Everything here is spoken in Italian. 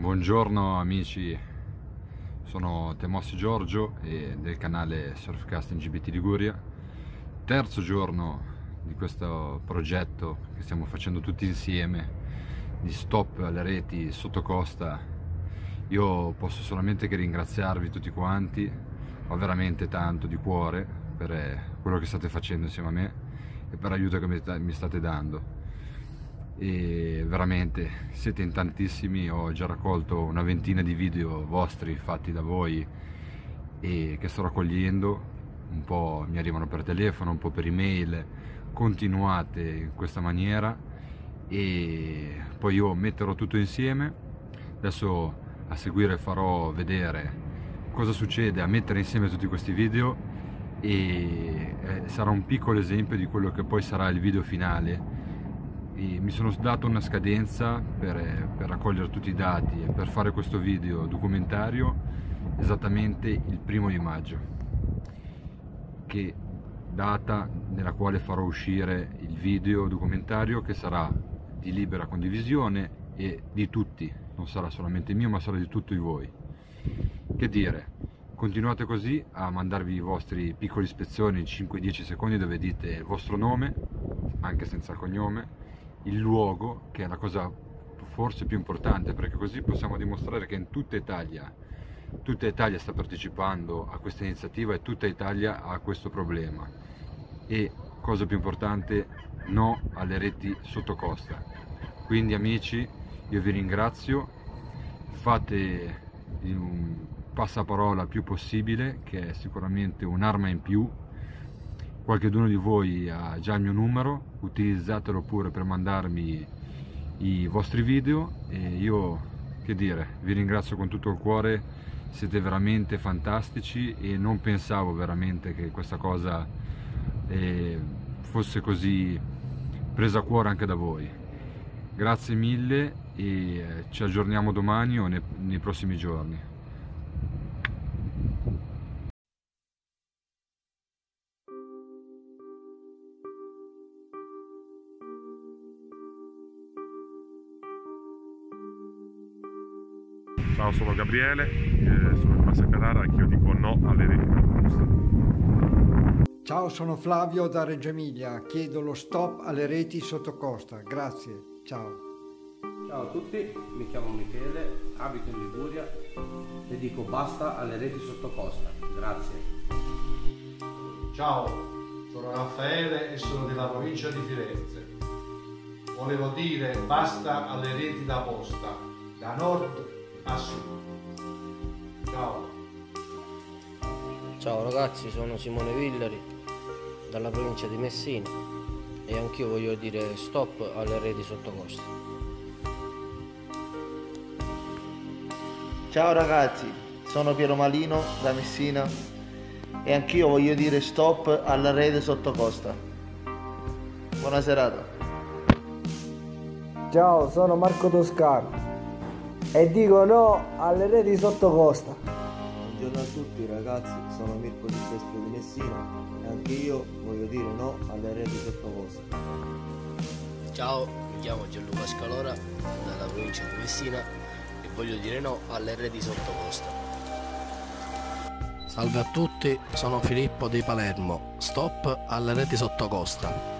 Buongiorno amici, sono Temossi Giorgio e del canale Surfcasting GBT Liguria. Terzo giorno di questo progetto che stiamo facendo tutti insieme di stop alle reti sotto costa. Io posso solamente che ringraziarvi tutti quanti, ma veramente tanto di cuore, per quello che state facendo insieme a me e per l'aiuto che mi state dando. E veramente siete in tantissimi. Ho già raccolto una ventina di video vostri fatti da voi e che sto raccogliendo, un po' mi arrivano per telefono, un po' per email. Continuate in questa maniera e poi io metterò tutto insieme. Adesso a seguire farò vedere cosa succede a mettere insieme tutti questi video e sarà un piccolo esempio di quello che poi sarà il video finale. E mi sono dato una scadenza per raccogliere tutti i dati e per fare questo video documentario esattamente il 1° di maggio, che data nella quale farò uscire il video documentario, che sarà di libera condivisione e di tutti, non sarà solamente mio ma sarà di tutti voi. Che dire, continuate così a mandarvi i vostri piccoli spezzoni in 5-10 secondi dove dite il vostro nome, anche senza cognome, il luogo, che è la cosa forse più importante, perché così possiamo dimostrare che in tutta Italia sta partecipando a questa iniziativa e tutta Italia ha questo problema. E cosa più importante, no alle reti sotto costa. Quindi amici, io vi ringrazio, fate un passaparola più possibile, che è sicuramente un'arma in più. Qualcheduno di voi ha già il mio numero, utilizzatelo pure per mandarmi i vostri video e io, che dire, vi ringrazio con tutto il cuore, siete veramente fantastici e non pensavo veramente che questa cosa fosse così presa a cuore anche da voi. Grazie mille e ci aggiorniamo domani o nei prossimi giorni. Ciao, sono Gabriele, sono di Massa Carrara, anch'io dico no alle reti da costa. Ciao, sono Flavio da Reggio Emilia, chiedo lo stop alle reti sotto costa, grazie, ciao. Ciao a tutti, mi chiamo Michele, abito in Liguria e dico basta alle reti sotto costa, grazie. Ciao, sono Raffaele e sono della provincia di Firenze. Volevo dire basta alle reti da posta, da nord a sud. Ciao. Ciao ragazzi, sono Simone Villari dalla provincia di Messina e anch'io voglio dire stop alle reti sotto costa. Ciao ragazzi, sono Piero Malino da Messina e anch'io voglio dire stop alla rete sotto costa. Buona serata. Ciao, sono Marco Toscano e dico no alle reti sotto costa. Buongiorno a tutti ragazzi, sono Mirko Silvestro di Messina e anche io voglio dire no alle reti sotto costa. Ciao, mi chiamo Gianluca Scalora dalla provincia di Messina e voglio dire no alle reti sotto costa. Salve a tutti, sono Filippo di Palermo, stop alle reti sotto costa.